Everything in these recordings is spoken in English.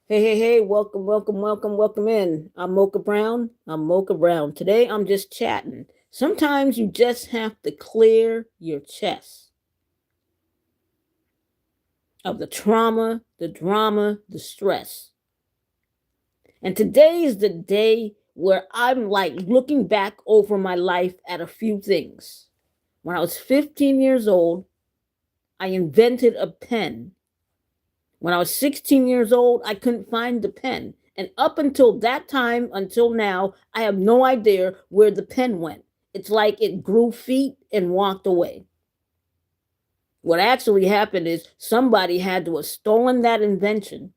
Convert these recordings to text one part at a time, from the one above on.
Hey, welcome in. I'm Mocha Brown. I'm Mocha Brown. Today I'm just chatting. Sometimes you just have to clear your chest of the trauma, the drama, the stress. And today is the day where I'm like looking back over my life at a few things. When I was 15 years old, I invented a pen. When I was 16 years old, I couldn't find the pen. And up until that time, until now, I have no idea where the pen went. It's like it grew feet and walked away. What actually happened is somebody had to have stolen that invention.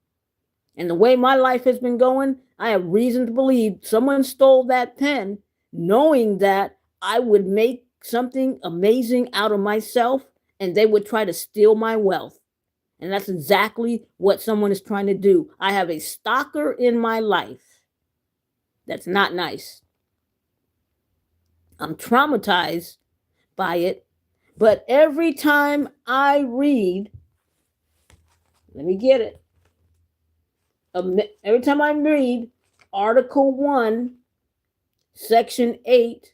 And the way my life has been going, I have reason to believe someone stole that pen, knowing that I would make something amazing out of myself and they would try to steal my wealth. And that's exactly what someone is trying to do. I have a stalker in my life that's not nice. I'm traumatized by it. But every time I read, let me get it. Every time I read Article 1, Section 8,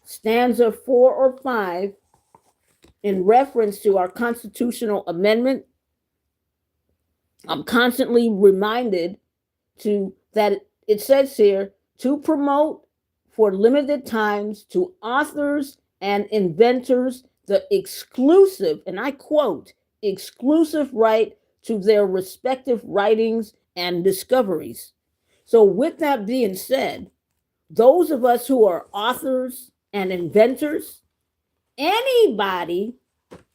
stanza 4 or 5, in reference to our constitutional amendment, I'm constantly reminded that it says here to promote for limited times to authors and inventors the exclusive, and I quote, exclusive right to their respective writings and discoveries. So, with that being said, those of us who are authors and inventors, anybody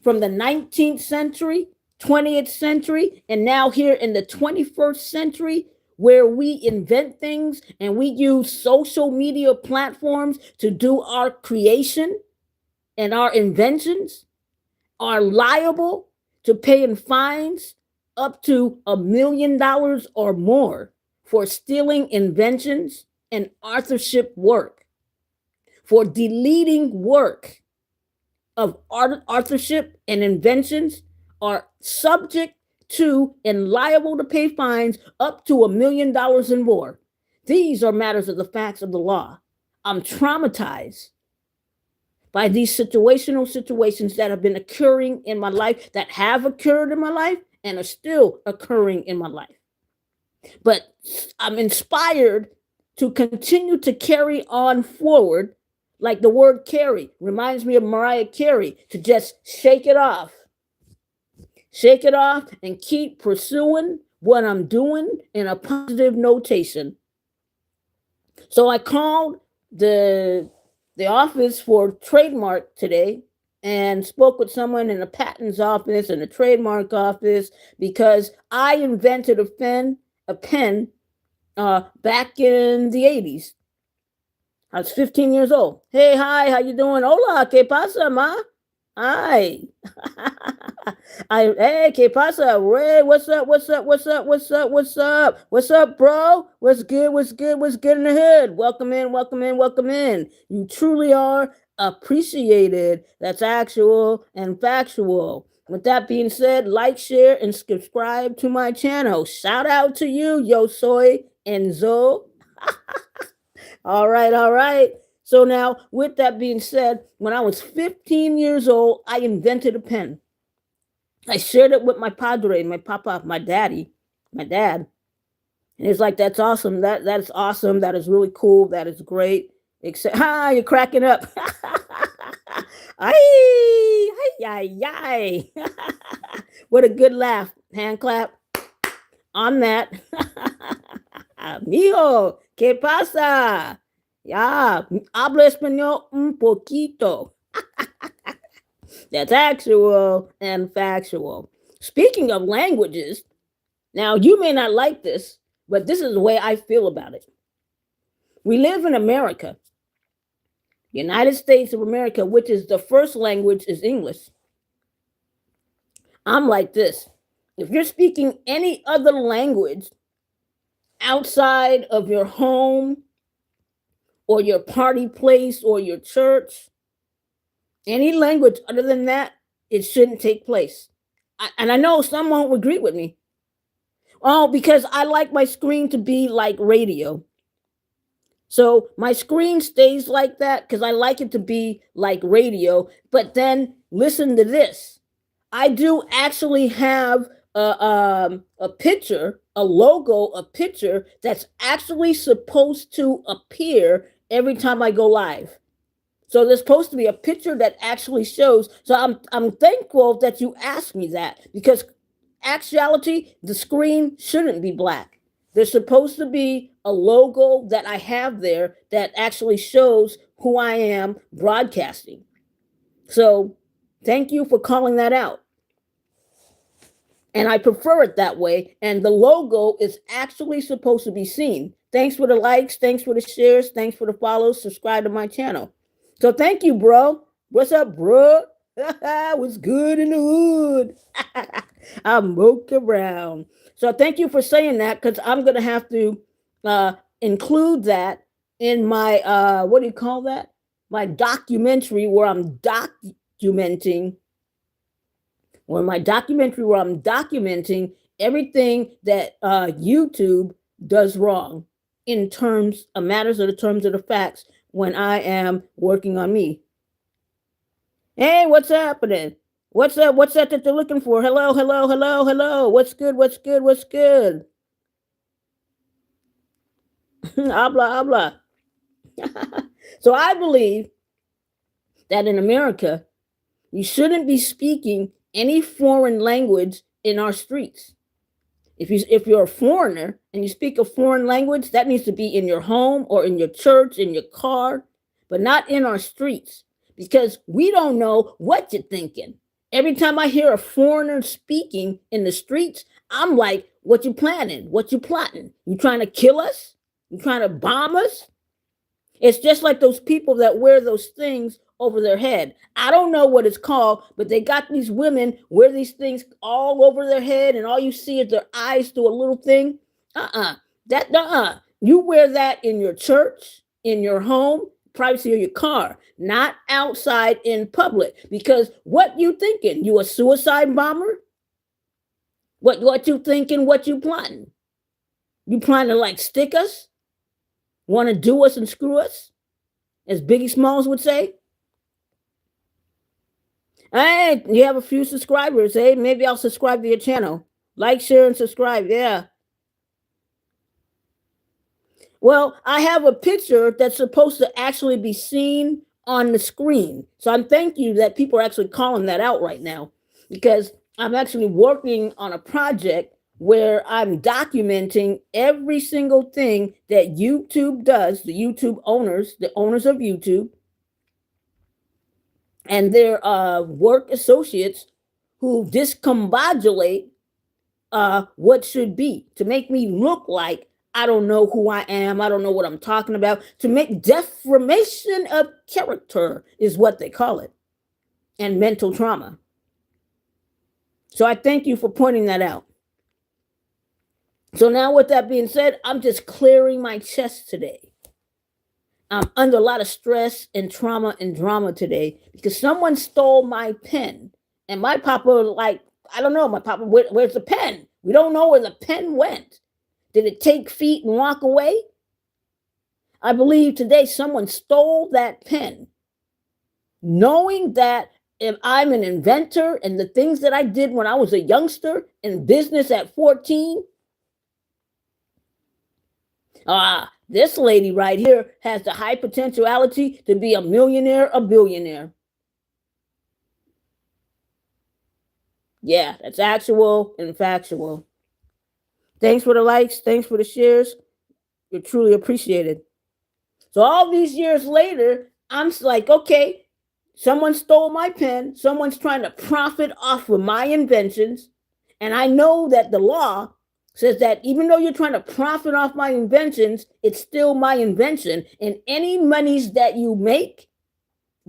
from the 19th century, 20th century, and now here in the 21st century, where we invent things and we use social media platforms to do our creation and our inventions, are liable to paying fines up to $1 million or more for stealing inventions and authorship work, for deleting work of authorship and inventions, are subject to and liable to pay fines up to $1 million and more. These are matters of the facts of the law. I'm traumatized by these situations that have been occurring in my life, that have occurred in my life, and are still occurring in my life. But I'm inspired to continue to carry on forward, like the word carry reminds me of Mariah Carey, to just shake it off. Shake it off and keep pursuing what I'm doing in a positive notation. So I called the office for trademark today and spoke with someone in the patents office and the trademark office because I invented a pen back in the 80s. I was 15 years old. Hey, hi, how you doing? Hola, ¿qué pasa, ma? Hi. Hey, ¿qué pasa? Ray, what's up? What's up, bro? What's good? What's good in the hood? Welcome in. You truly are appreciated. That's actual and factual. With that being said, like, share, and subscribe to my channel. Shout out to you, Yo Soy Enzo. All right. So now, with that being said, when I was 15 years old, I invented a pen. I shared it with my padre, my papa, my dad. And he's like, "That's awesome. That's awesome. That is really cool. That is great." Except, you're cracking up. Ay, ay, ay. What a good laugh. Hand clap on that. Mijo, ¿qué pasa? Ya, hablo español un poquito. That's actual and factual. Speaking of languages, now you may not like this, but this is the way I feel about it. We live in America, United States of America, which is the first language is English. I'm like this. If you're speaking any other language outside of your home or your party place or your church, any language other than that, it shouldn't take place. And I know some won't agree with me. Oh, because I like my screen to be like radio. So my screen stays like that because I like it to be like radio. But then listen to this. I do actually have a picture, a logo, a picture that's actually supposed to appear every time I go live. So there's supposed to be a picture that actually shows. So I'm thankful that you asked me that, because actuality, the screen shouldn't be black. There's supposed to be a logo that I have there that actually shows who I am broadcasting. So thank you for calling that out. And I prefer it that way. And the logo is actually supposed to be seen. Thanks for the likes. Thanks for the shares. Thanks for the follows. Subscribe to my channel. So thank you, bro. What's up, bro? What's good in the hood? I'm Mocha Brown. So thank you for saying that, because I'm going to have to include that in my, what do you call that? My documentary where I'm documenting or my documentary where I'm documenting everything that YouTube does wrong in terms of matters of the terms of the facts when I am working on me. Hey, what's happening? What's up? What's that they're looking for? Hello, hello, hello, hello. What's good? What's good? What's good? Habla, habla. So I believe that in America, you shouldn't be speaking any foreign language in our streets. If you're a foreigner and you speak a foreign language, that needs to be in your home or in your church, in your car, but not in our streets, because we don't know what you're thinking. Every time I hear a foreigner speaking in the streets, I'm like, what you planning? What you plotting? You trying to kill us? You trying to bomb us? It's just like those people that wear those things over their head. I don't know what it's called, but they got these women wear these things all over their head, and all you see is their eyes through a little thing. You wear that in your church, in your home, privacy of your car, not outside in public. Because what you thinking? You a suicide bomber? What you thinking? What you plotting? You planning to like stick us? Want to do us and screw us, as Biggie Smalls would say? Hey, you have a few subscribers. Hey, maybe I'll subscribe to your channel. Like, share, and subscribe. Yeah. Well, I have a picture that's supposed to actually be seen on the screen. So I'm thank you that people are actually calling that out right now, because I'm actually working on a project where I'm documenting every single thing that YouTube does, the YouTube owners, the owners of YouTube, and their work associates who discombobulate what should be, to make me look like I don't know who I am. I don't know what I'm talking about. To make deformation of character is what they call it, and mental trauma. So I thank you for pointing that out. So now, with that being said, I'm just clearing my chest today. I'm under a lot of stress and trauma and drama today because someone stole my pen. And my papa, like, I don't know, my papa, where's the pen? We don't know where the pen went. Did it take feet and walk away? I believe today someone stole that pen, knowing that if I'm an inventor and the things that I did when I was a youngster in business at 14, this lady right here has the high potentiality to be a millionaire, a billionaire. Yeah, that's actual and factual. Thanks for the likes. Thanks for the shares. You're truly appreciated. So all these years later, I'm like, okay, someone stole my pen. Someone's trying to profit off of my inventions. And I know that the law says that even though you're trying to profit off my inventions, it's still my invention. And any monies that you make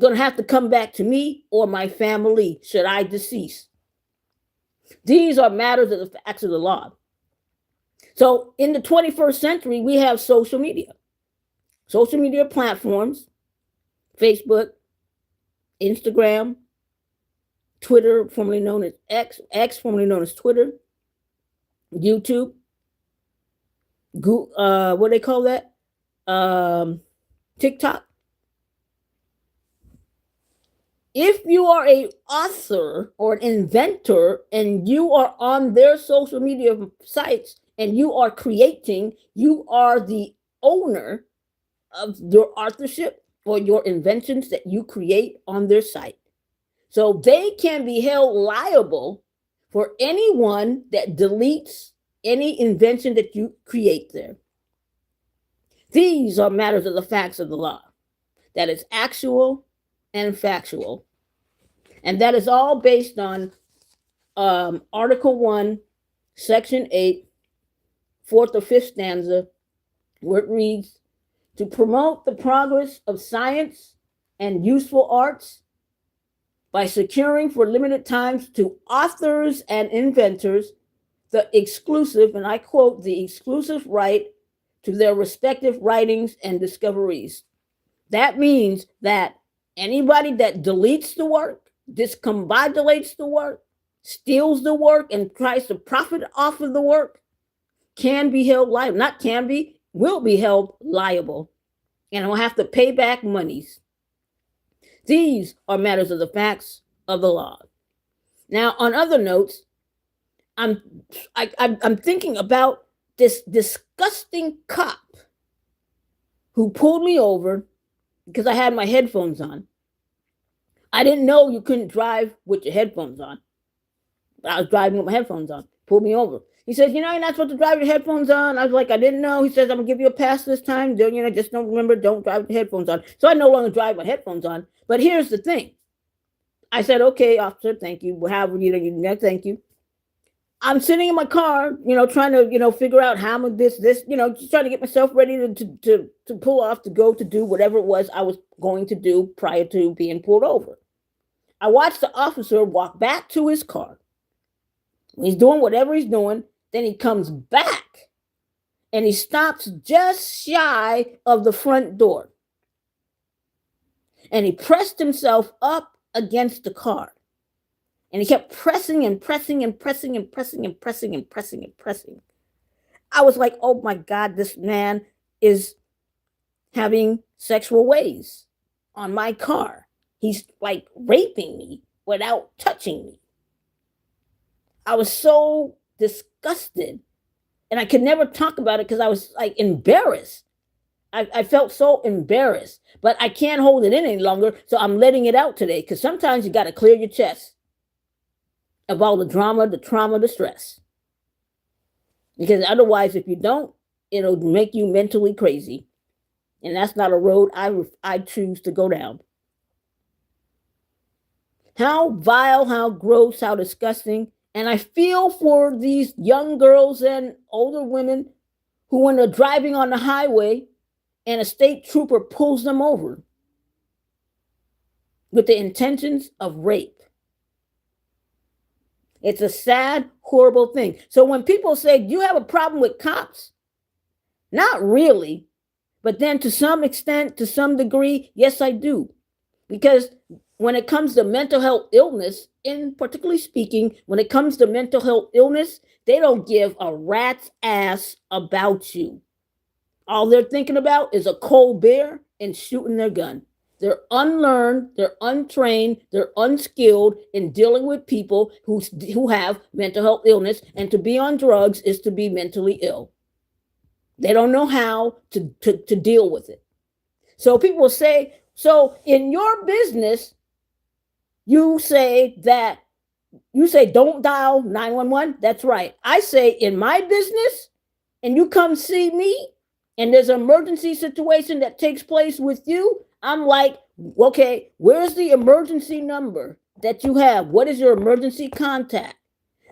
going to have to come back to me or my family should I decease. These are matters of the facts of the law. So in the 21st century, we have social media platforms, Facebook, Instagram, Twitter, formerly known as X, formerly known as Twitter, YouTube, What do they call that? TikTok. If you are a author or an inventor and you are on their social media sites and you are creating, you are the owner of your authorship or your inventions that you create on their site. So they can be held liable for anyone that deletes any invention that you create there. These are matters of the facts of the law. That is actual and factual. And that is all based on Article 1, Section 8, fourth or fifth stanza, where it reads, to promote the progress of science and useful arts by securing for limited times to authors and inventors the exclusive, and I quote, the exclusive right to their respective writings and discoveries. That means that anybody that deletes the work, discombobulates the work, steals the work, and tries to profit off of the work can be held liable. Not can be, will be held liable, and will have to pay back monies. These are matters of the facts of the law. Now, on other notes, I'm thinking about this disgusting cop who pulled me over because I had my headphones on. I didn't know you couldn't drive with your headphones on. I was driving with my headphones on. Pulled me over. He says, you're not supposed to drive with your headphones on. I was like, I didn't know. He says, I'm going to give you a pass this time. Just don't remember, don't drive with your headphones on. So I no longer drive with headphones on. But here's the thing. I said, okay, officer, thank you. However, thank you. I'm sitting in my car, trying to, figure out how I'm this, just trying to get myself ready to pull off to go to do whatever it was I was going to do prior to being pulled over. I watched the officer walk back to his car. He's doing whatever he's doing. Then he comes back and he stops just shy of the front door. And he pressed himself up against the car. And he kept pressing and pressing and pressing and pressing and pressing and pressing and pressing. I was like, oh my God, this man is having sexual ways on my car. He's like raping me without touching me. I was so disgusted. And I could never talk about it because I was like embarrassed. I felt so embarrassed. But I can't hold it in any longer. So I'm letting it out today. Because sometimes you got to clear your chest of all the drama, the trauma, the stress. Because otherwise, if you don't, it'll make you mentally crazy. And that's not a road I choose to go down. How vile, how gross, how disgusting. And I feel for these young girls and older women who, when they're driving on the highway and a state trooper pulls them over with the intentions of rape. It's a sad, horrible thing. So when people say, do you have a problem with cops? Not really. But then to some extent, to some degree, yes, I do. Because when it comes to mental health illness, in particularly speaking, when it comes to mental health illness, they don't give a rat's ass about you. All they're thinking about is a cold beer and shooting their gun. They're unlearned, they're untrained, they're unskilled in dealing with people who have mental health illness, and to be on drugs is to be mentally ill. They don't know how to deal with it. So people say, so in your business, you say don't dial 911. That's right. I say in my business, and you come see me, and there's an emergency situation that takes place with you, I'm like, okay, where's the emergency number that you have? What is your emergency contact?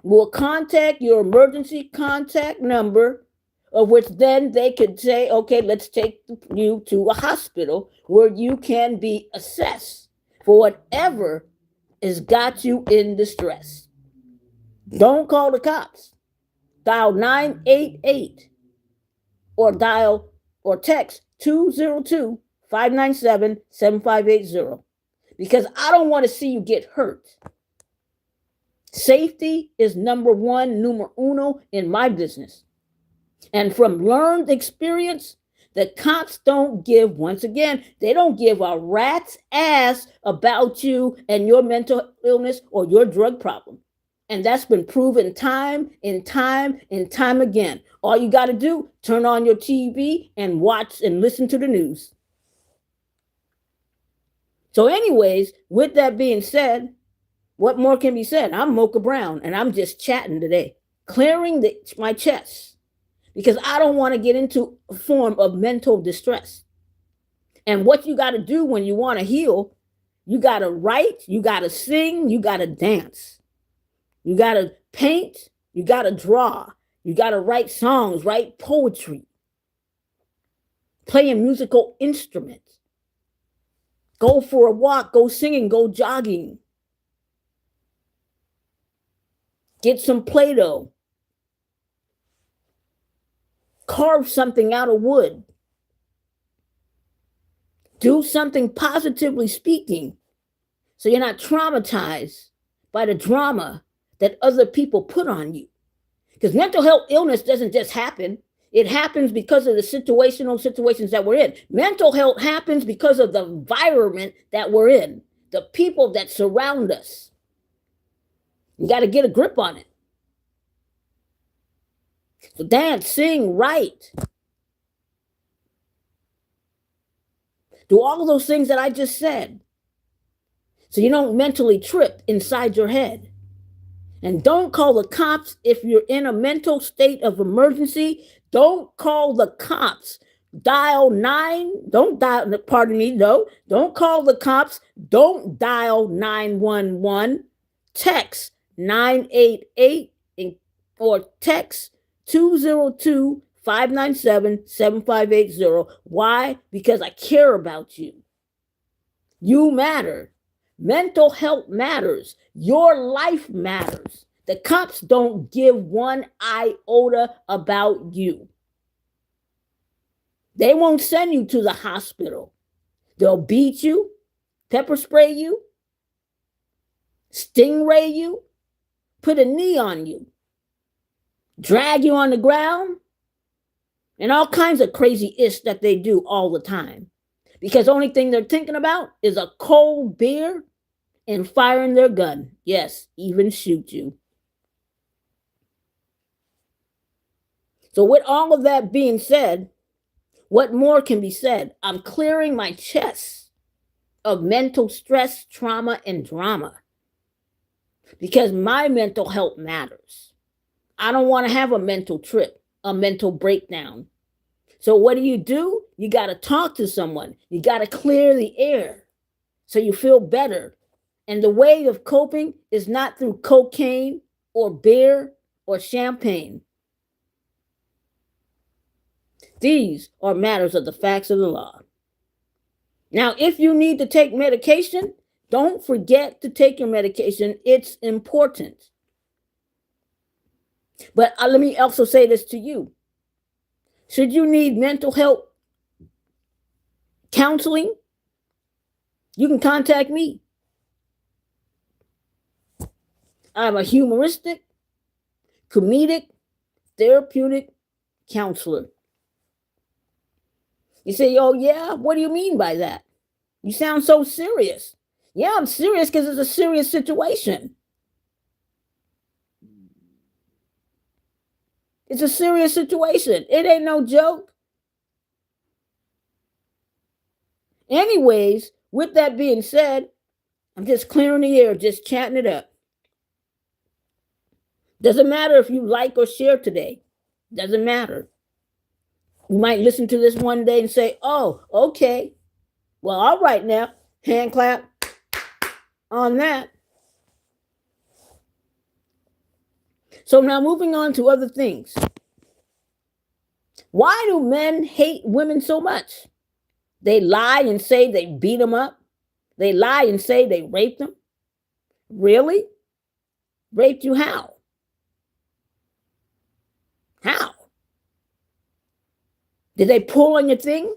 We'll contact your emergency contact number, of which then they could say, okay, let's take you to a hospital where you can be assessed for whatever has got you in distress. Don't call the cops. Dial 988 or dial or text 202-597-7580 because I don't want to see you get hurt. Safety is number one, numero uno in my business. And from learned experience, the cops don't give, once again, they don't give a rat's ass about you and your mental illness or your drug problem. And that's been proven time and time and time again. All you got to do, turn on your TV and watch and listen to the news. So, anyways, with that being said, what more can be said? I'm Mocha Brown, and I'm just chatting today, clearing my chest, because I don't want to get into a form of mental distress. And what you got to do when you want to heal, you got to write, you got to sing, you got to dance, you got to paint, you got to draw, you got to write songs, write poetry, play a musical instrument, go for a walk, go singing, go jogging, get some Play-Doh, carve something out of wood, do something positively speaking so you're not traumatized by the drama that other people put on you. Because mental health illness doesn't just happen. It happens because of the situations that we're in. Mental health happens because of the environment that we're in, the people that surround us. You got to get a grip on it. So dance, sing, write. Do all of those things that I just said so you don't mentally trip inside your head. And don't call the cops if you're in a mental state of emergency. Don't call the cops. Dial 9. Don't dial, pardon me, no. Don't call the cops. Don't dial 911. Text 988 or text 202-597-7580. Why? Because I care about you. You matter. Mental health matters. Your life matters. The cops don't give one iota about you. They won't send you to the hospital. They'll beat you, pepper spray you, stingray you, put a knee on you, drag you on the ground, and all kinds of crazy ish that they do all the time. Because the only thing they're thinking about is a cold beer and firing their gun. Yes, even shoot you. So with all of that being said, what more can be said? I'm clearing my chest of mental stress, trauma, and drama. Because my mental health matters. I don't want to have a mental trip, a mental breakdown. So what do? You got to talk to someone. You got to clear the air so you feel better. And the way of coping is not through cocaine or beer or champagne. These are matters of the facts of the law. Now, if you need to take medication, don't forget to take your medication. It's important. But let me also say this to you. Should you need mental health counseling, you can contact me. I'm a humoristic, comedic, therapeutic counselor. You say, oh, yeah? What do you mean by that? You sound so serious. Yeah, I'm serious because it's a serious situation. It's a serious situation. It ain't no joke. Anyways, with that being said, I'm just clearing the air, just chatting it up. Doesn't matter if you like or share today. Doesn't matter. You might listen to this one day and say, oh, okay. Well, all right now. Hand clap on that. So now moving on to other things. Why do men hate women so much? They lie and say they beat them up. They lie and say they raped them. Really? Raped you how? How? Did they pull on your thing?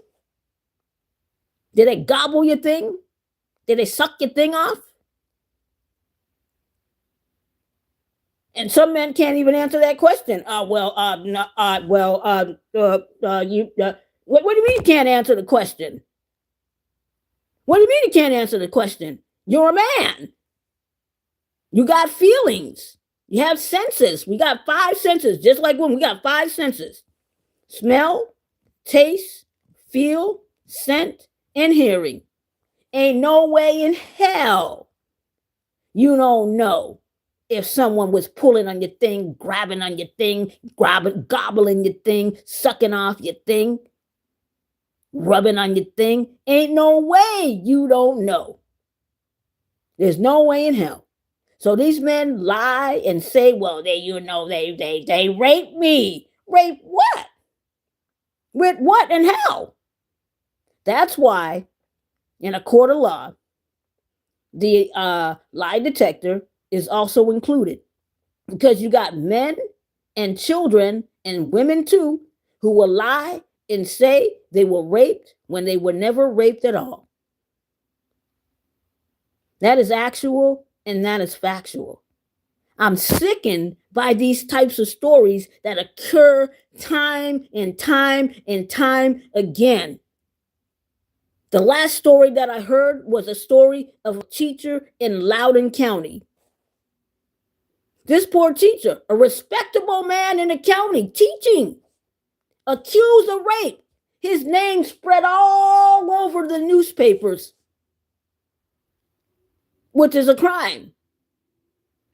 Did they gobble your thing? Did they suck your thing off? And some men can't even answer that question. No, what do you mean you can't answer the question? What do you mean you can't answer the question? You're a man. You got feelings. You have senses. We got 5 senses, just like women. We got 5 senses: smell, taste, feel, scent, and hearing. Ain't no way in hell you don't know if someone was pulling on your thing, grabbing on your thing, gobbling your thing, sucking off your thing, rubbing on your thing. Ain't no way you don't know. There's no way in hell. So these men lie and say, well, they raped me. Rape what? With what and how? That's why in a court of law, the lie detector is also included, because you got men and children and women too who will lie and say they were raped when they were never raped at all. That is actual and that is factual. I'm sickened by these types of stories that occur time and time and time again. The last story that I heard was a story of a teacher in Loudoun County. This poor teacher, a respectable man in the county teaching, accused of rape. His name spread all over the newspapers, which is a crime.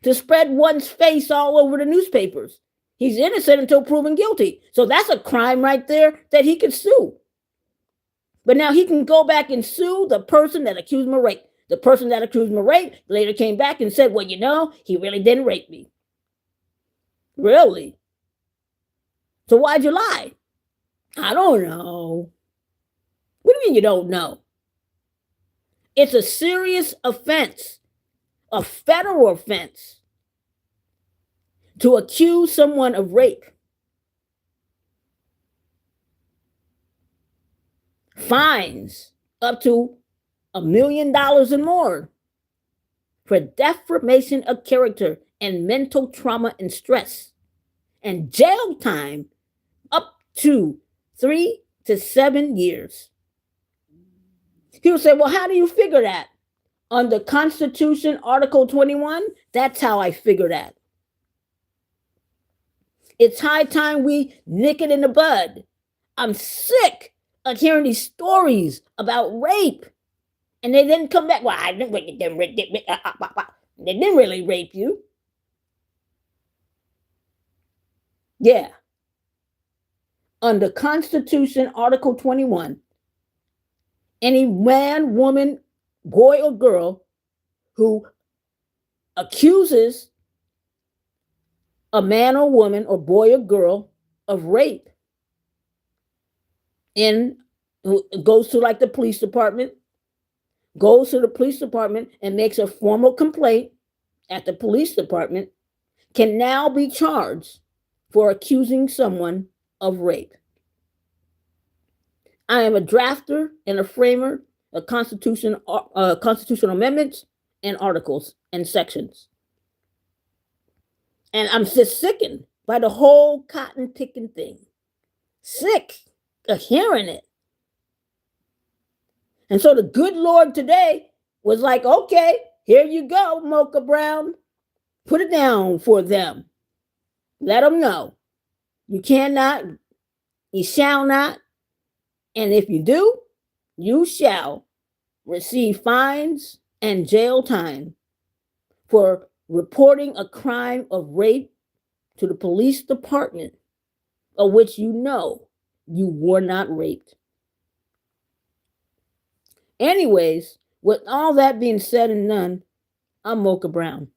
To spread one's face all over the newspapers. He's innocent until proven guilty. So that's a crime right there that he could sue. But now he can go back and sue the person that accused him of rape. The person that accused him of rape later came back and said, well, he really didn't rape me. Really? So why'd you lie? I don't know. What do you mean you don't know? It's a serious offense, a federal offense, to accuse someone of rape. Fines up to $1 million and more for defamation of character and mental trauma and stress, and jail time up to 3 to 7 years. People say, well, how do you figure that? Under Constitution, Article 21, that's how I figure that. It's high time we nick it in the bud. I'm sick of hearing these stories about rape. And they then come back, well, they didn't really rape you. Yeah. Under Constitution, Article 21, any man, woman, boy, or girl who accuses a man or woman or boy or girl of rape goes to like the police department, and makes a formal complaint at the police department, can now be charged for accusing someone of rape. I am a drafter and a framer of constitutional amendments and articles and sections. And I'm just sickened by the whole cotton picking thing. Sick of hearing it. And so the good Lord today was like, okay, here you go, MOCHA Brown. Put it down for them. Let them know. You cannot, you shall not, and if you do, you shall receive fines and jail time for reporting a crime of rape to the police department of which you were not raped. Anyways, with all that being said and done, I'm MOCHA Brown.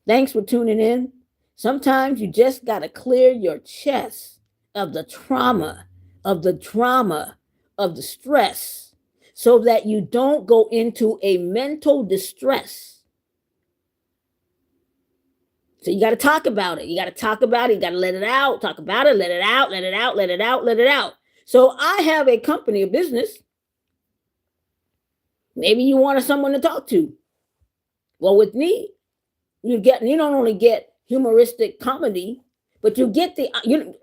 Thanks for tuning in. Sometimes you just got to clear your chest of the trauma, of the drama, of the stress, so that you don't go into a mental distress. So you got to talk about it. You got to talk about it. You got to let it out. Talk about it. Let it out. Let it out. Let it out. Let it out. So I have a company, a business. Maybe you wanted someone to talk to. Well, with me, you don't only get humoristic comedy, but you get the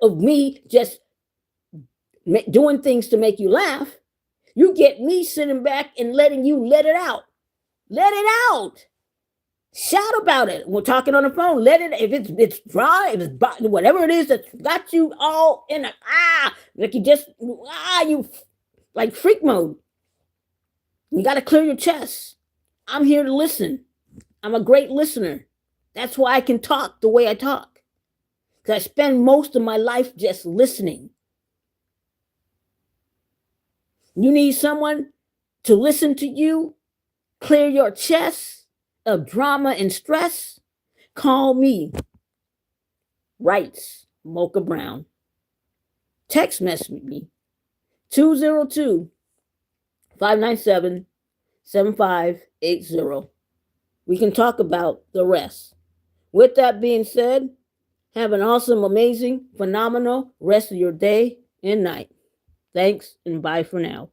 of me just doing things to make you laugh. You get me sitting back and letting you let it out. Let it out. Shout about it. We're talking on the phone. Let it, if it's dry, if it's whatever it is that's got you all in a like you like freak mode. You got to clear your chest. I'm here to listen. I'm a great listener. That's why I can talk the way I talk. Because I spend most of my life just listening. You need someone to listen to you, clear your chest of drama and stress? Call me. Writes Mocha Brown. Text message me 202-597-7580. We can talk about the rest. With that being said, have an awesome, amazing, phenomenal rest of your day and night. Thanks and bye for now.